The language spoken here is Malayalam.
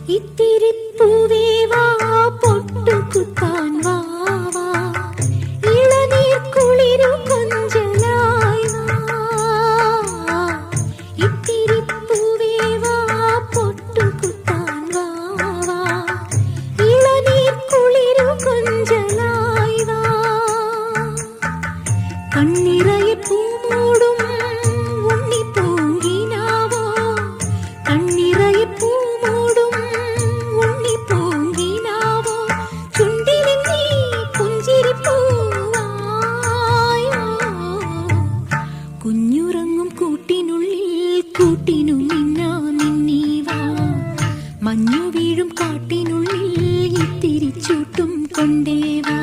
ഇത്തിരി പൂവേ വാ പൊട്ടുകുത്താൻ വാ വാ ഇളനീർ കുളിരു കൊഞ്ചലായി വാ ഇത്തിരി പൂവേ വാ പൊട്ടുകുത്താൻ വാ വാ ഇളനീർ കുളിരു കൊഞ്ചലായി വാ കണ്ണിറയെ പൂമൂടും ഉണ്ണി പൂങ്കിനാവോ കണ്ണിറയെ പൂമൂടും ഉണ്ണി പൂങ്കിനാവോ ചുണ്ടിലിൽ നീ പുഞ്ചിരിപ്പൂവായോ കുഞ്ഞുറങ്ങും കൂട്ടിനു മിന്നാ മിന്നീവാ മഞ്ഞു വീഴും കാട്ടിനുള്ളിൽ ഇത്തിരി ചൂട്ടും കൊണ്ടേവാ